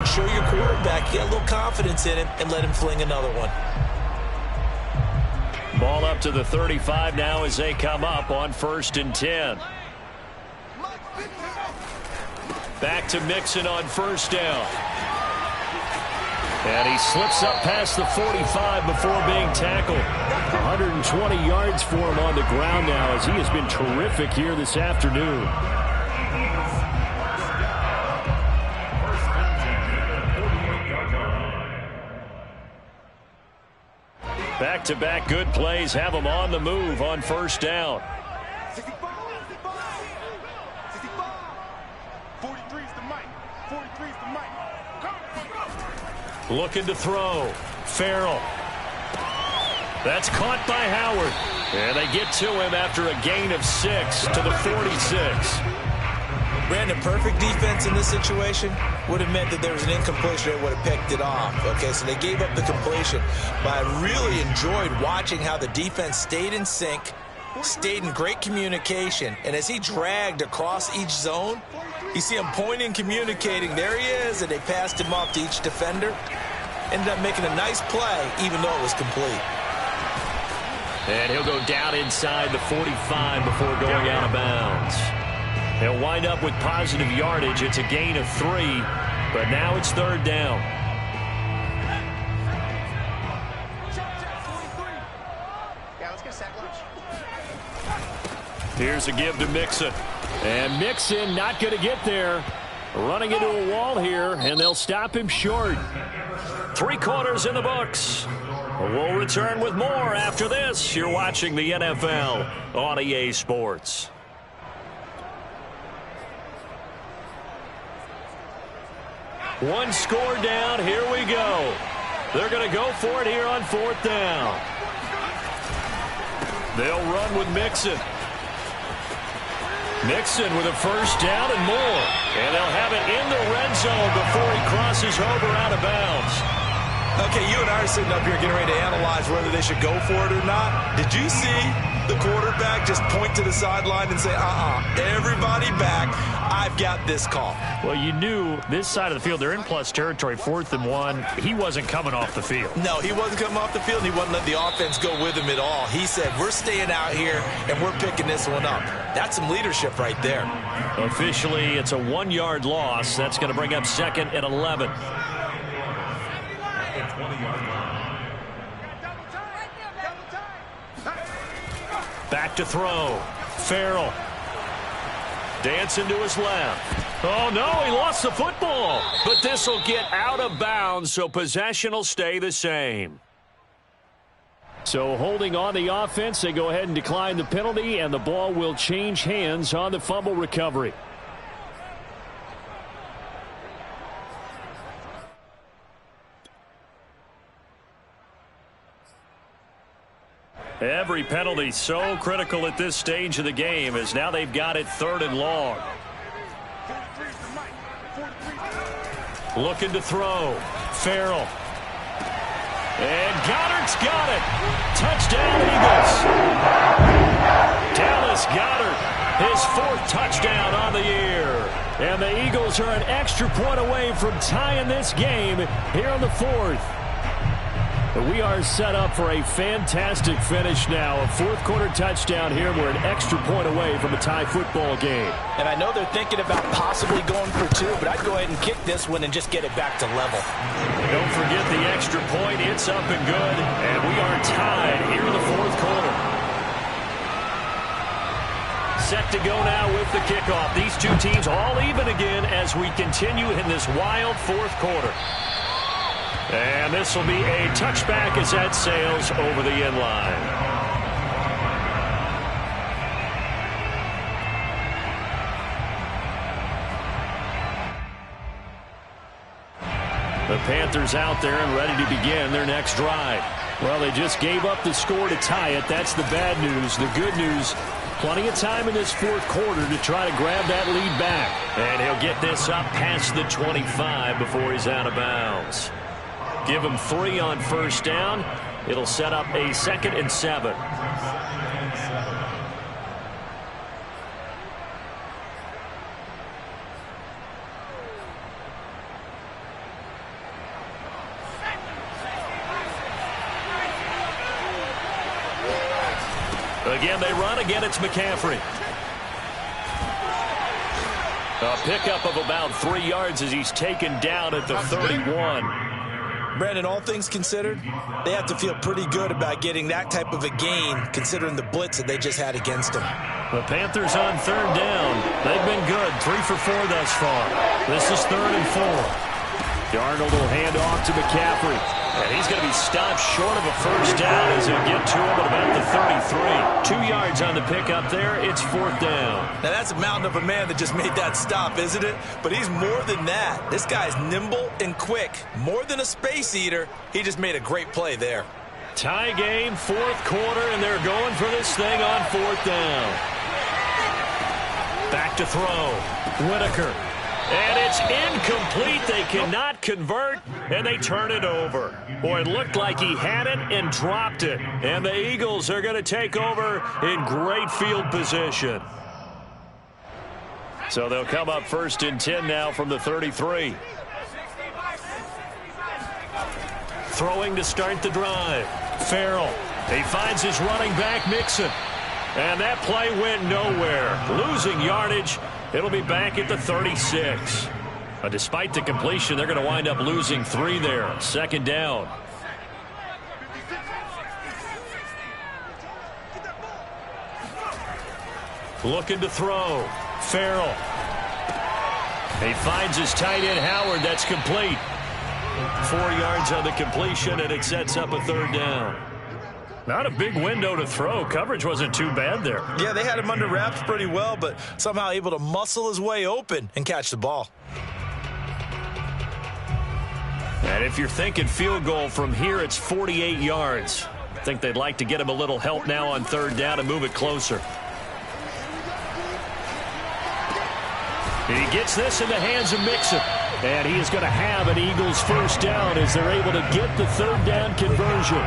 show your quarterback you got a little confidence in him and let him fling another one. Ball up to the 35 now as they come up on 1st and 10. Back to Mixon on 1st down. And he slips up past the 45 before being tackled. 120 yards for him on the ground now as he has been terrific here this afternoon. Back-to-back good plays have him on the move on 1st down. Looking to throw. Farrell. That's caught by Howard. And they get to him after a gain of 6 to the 46. Brandon, perfect defense in this situation would have meant that there was an incompletion that would have picked it off. Okay, so they gave up the completion. But I really enjoyed watching how the defense stayed in sync, stayed in great communication, and as he dragged across each zone, you see him pointing, communicating. There he is, and they passed him off to each defender. Ended up making a nice play, even though it was complete. And he'll go down inside the 45 before going out of bounds. He'll wind up with positive yardage. It's a gain of 3, but now it's 3rd down. Here's a give to Mixon. And Mixon not going to get there. Running into a wall here, and they'll stop him short. 3 quarters in the books. We'll return with more after this. You're watching the NFL on EA Sports. One score down. Here we go. They're going to go for it here on 4th down. They'll run with Mixon. Mixon with a 1st down and more. And they'll have it in the red zone before he crosses over out of bounds. Okay, you and I are sitting up here getting ready to analyze whether they should go for it or not. Did you see the quarterback just point to the sideline and say, everybody back, I've got this call? Well, you knew this side of the field, they're in plus territory, 4th and 1. He wasn't coming off the field. No, he wasn't coming off the field. He wasn't letting the offense go with him at all. He said, we're staying out here, and we're picking this one up. That's some leadership right there. Officially, it's a 1-yard loss. That's going to bring up 2nd and 11. Back to throw. Farrell. Dancing to his left. Oh, no, he lost the football. But this will get out of bounds, so possession will stay the same. So holding on the offense, they go ahead and decline the penalty, and the ball will change hands on the fumble recovery. Every penalty so critical at this stage of the game as now they've got it 3rd and long. Looking to throw. Farrell. And Goddard's got it. Touchdown, Eagles. Dallas Goedert, his 4th touchdown on the year. And the Eagles are an extra point away from tying this game here on the 4th. We are set up for a fantastic finish now. A 4th quarter touchdown here. We're an extra point away from a tie football game. And I know they're thinking about possibly going for 2, but I'd go ahead and kick this one and just get it back to level. Don't forget the extra point. It's up and good. And we are tied here in the 4th quarter. Set to go now with the kickoff. These two teams all even again as we continue in this wild 4th quarter. And this will be a touchback as that sails over the end line. The Panthers out there and ready to begin their next drive. Well, they just gave up the score to tie it. That's the bad news. The good news, plenty of time in this 4th quarter to try to grab that lead back. And he'll get this up past the 25 before he's out of bounds. Give him 3 on 1st down. It'll set up a 2nd and 7. Again, they run. Again, it's McCaffrey. A pickup of about 3 yards as he's taken down at the 31. Brandon, all things considered, they have to feel pretty good about getting that type of a gain considering the blitz that they just had against them. The Panthers on 3rd down. They've been good, 3 for 4 thus far. This is 3rd and 4. Darnold will hand off to McCaffrey. And he's going to be stopped short of a first down as he'll get to him at about the 33. 2 yards on the pickup there. It's 4th down. Now, that's a mountain of a man that just made that stop, isn't it? But he's more than that. This guy's nimble and quick. More than a space eater. He just made a great play there. Tie game, 4th quarter, and they're going for this thing on 4th down. Back to throw. Whitaker. And it's incomplete. They cannot convert, and they turn it over. Boy, it looked like he had it and dropped it. And the Eagles are going to take over in great field position. So they'll come up 1st and 10 now from the 33. Throwing to start the drive. Farrell. He finds his running back, Mixon. And that play went nowhere. Losing yardage. It'll be back at the 36. Despite the completion, they're going to wind up losing 3 there. 2nd down. Looking to throw. Farrell. He finds his tight end, Howard. That's complete. 4 yards on the completion, and it sets up a 3rd down. Not a big window to throw. Coverage wasn't too bad there. Yeah, they had him under wraps pretty well, but somehow able to muscle his way open and catch the ball. And if you're thinking field goal from here, it's 48 yards. I think they'd like to get him a little help now on 3rd down and move it closer. He gets this in the hands of Mixon. And he is going to have an Eagles 1st down as they're able to get the 3rd down conversion.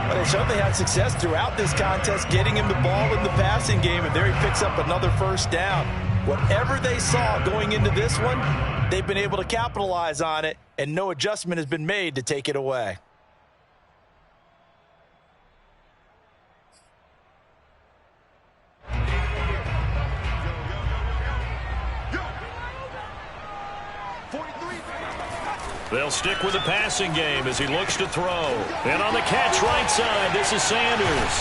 But they certainly had success throughout this contest, getting him the ball in the passing game, and there he picks up another 1st down. Whatever they saw going into this one, they've been able to capitalize on it, and no adjustment has been made to take it away. They'll stick with the passing game as he looks to throw. And on the catch right side, this is Sanders.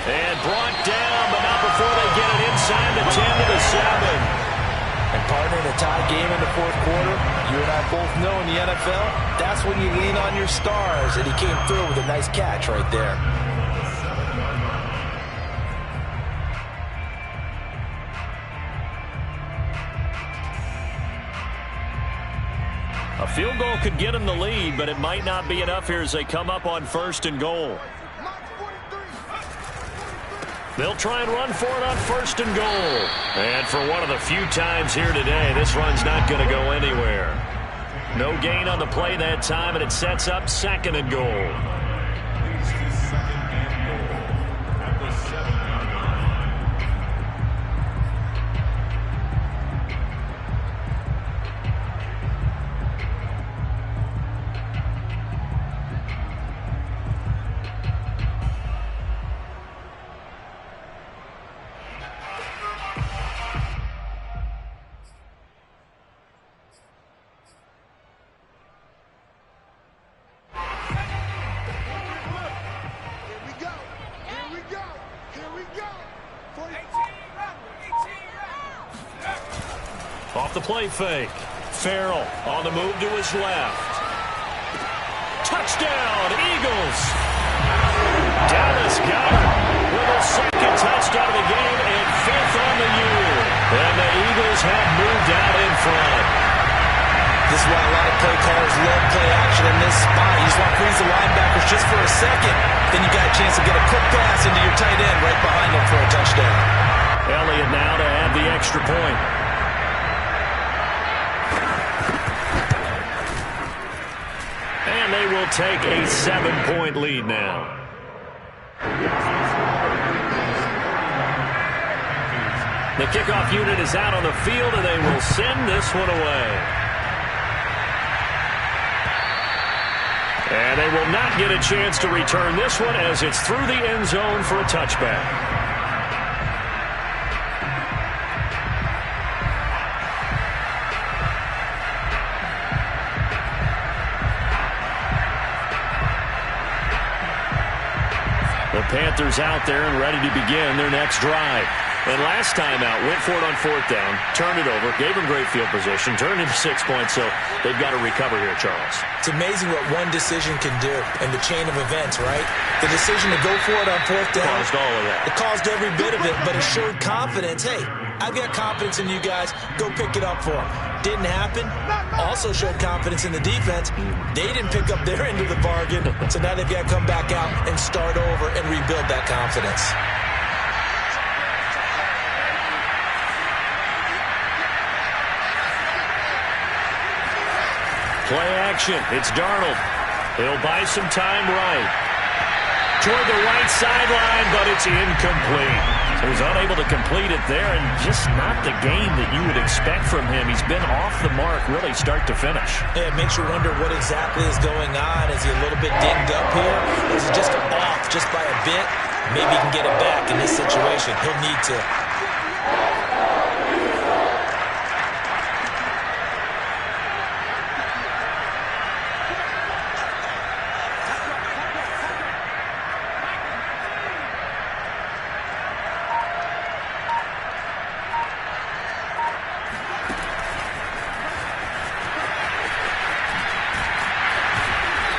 And brought down, but not before they get it inside the 10 to the 7. And partner, in a tie game in the 4th quarter, you and I both know in the NFL, that's when you lean on your stars, and he came through with a nice catch right there. A field goal could get them the lead, but it might not be enough here as they come up on 1st and goal. They'll try and run for it on 1st and goal. And for one of the few times here today, this run's not going to go anywhere. No gain on the play that time, and it sets up 2nd and goal. Off the play fake. Farrell on the move to his left. Touchdown, Eagles. Dallas Goedert with a 2nd touchdown of the game and 5th on the year. And the Eagles have moved out in front. This is why a lot of play callers love play action in this spot. You just want to freeze the linebackers just for a second. Then you got a chance to get a quick pass into your tight end right behind them for a touchdown. Elliott now to add the extra point. And they will take a 7-point lead now. The kickoff unit is out on the field, and they will send this one away. And they will not get a chance to return this one as it's through the end zone for a touchback. Panthers out there and ready to begin their next drive. And last time out, went for it on 4th down, turned it over, gave them great field position, turned into 6 points, so they've got to recover here, Charles. It's amazing what one decision can do in the chain of events, right? The decision to go for it on 4th down. Caused all of that. It caused every bit of it, but it showed confidence. Hey, I've got confidence in you guys. Go pick it up for them. Didn't happen. Also showed confidence in the defense. They didn't pick up their end of the bargain, so now they've got to come back out and start over and rebuild that confidence. Play action. It's Darnold. He'll buy some time right. Toward the right sideline, but it's incomplete. So he's unable to complete it there, and just not the game that you would expect from him. He's been off the mark really start to finish. Yeah, it makes you wonder what exactly is going on. Is he a little bit dinged up here? Is he just off just by a bit? Maybe he can get it back in this situation. He'll need to.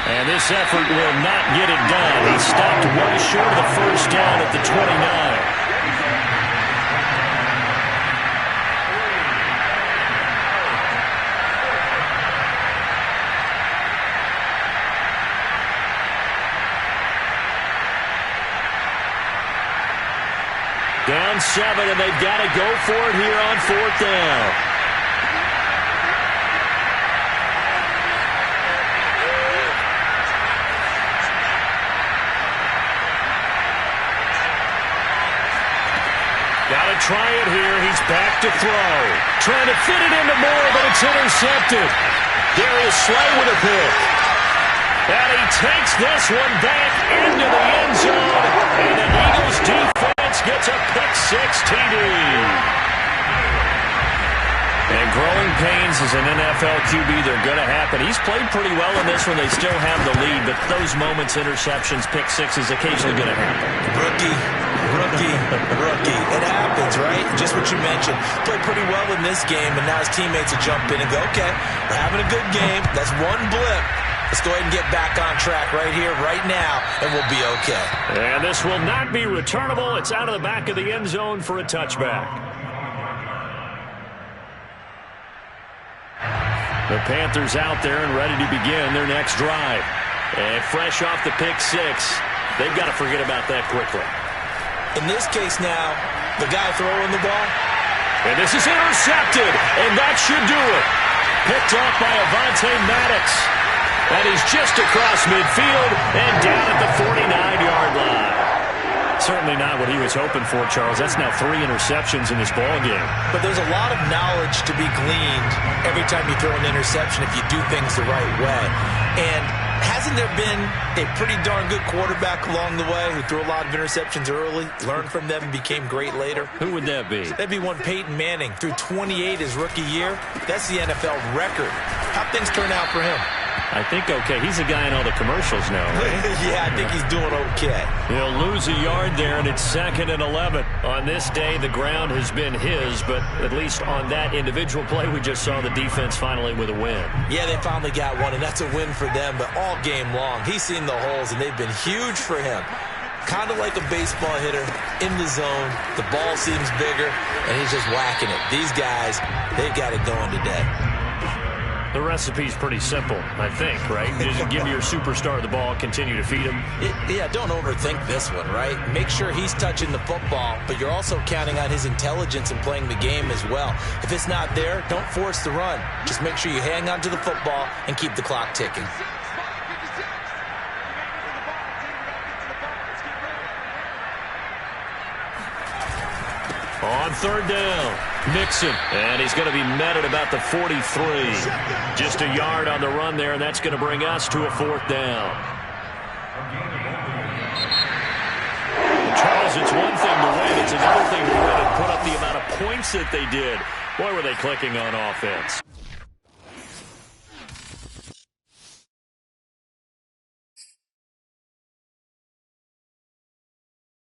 And this effort will not get it done. He stopped well short of the 1st down at the 29. Down 7, and they've got to go for it here on 4th down. Gotta try it here. He's back to throw. Trying to fit it into Moore, but it's intercepted. Darius Slay with a pick. And he takes this one back into the end zone. And the Eagles defense gets a pick-6 TD. And growing pains as an NFL QB, they're going to happen. He's played pretty well in this one. They still have the lead, but those moments, interceptions, pick-6 is occasionally going to happen. Rookie. It happens, right? Just what you mentioned. Played pretty well in this game, and now his teammates will jump in and go, okay, we're having a good game. That's one blip. Let's go ahead and get back on track right here, right now, and we'll be okay. And this will not be returnable. It's out of the back of the end zone for a touchback. The Panthers out there and ready to begin their next drive. And fresh off the pick-6, they've got to forget about that quickly. In this case now, the guy throwing the ball. And this is intercepted, and that should do it. Picked off by Avonte Maddox. And he's just across midfield and down at the 49-yard line. Certainly not what he was hoping for, Charles. That's now 3 interceptions in this ballgame. But there's a lot of knowledge to be gleaned every time you throw an interception if you do things the right way. And hasn't there been a pretty darn good quarterback along the way who threw a lot of interceptions early, learned from them, and became great later? Who would that be? That'd be one Peyton Manning. Threw 28 his rookie year. That's the NFL record. How'd things turn out for him? I think okay. He's a guy in all the commercials now, right? Yeah, I think he's doing okay. He'll lose a yard there, and it's 2nd and 11. On this day, the ground has been his, but at least on that individual play, we just saw the defense finally with a win. Yeah, they finally got one, and that's a win for them, but all game long, he's seen the holes, and they've been huge for him. Kind of like a baseball hitter in the zone. The ball seems bigger, and he's just whacking it. These guys, they've got it going today. The recipe's pretty simple, I think, right? Just give your superstar the ball, continue to feed him. Yeah, don't overthink this one, right? Make sure he's touching the football, but you're also counting on his intelligence in playing the game as well. If it's not there, don't force the run. Just make sure you hang on to the football and keep the clock ticking. On 3rd down, Mixon, and he's going to be met at about the 43. Just a yard on the run there, and that's going to bring us to a 4th down. Charles, it's one thing to win. It's another thing to win and put up the amount of points that they did. Boy, were they clicking on offense.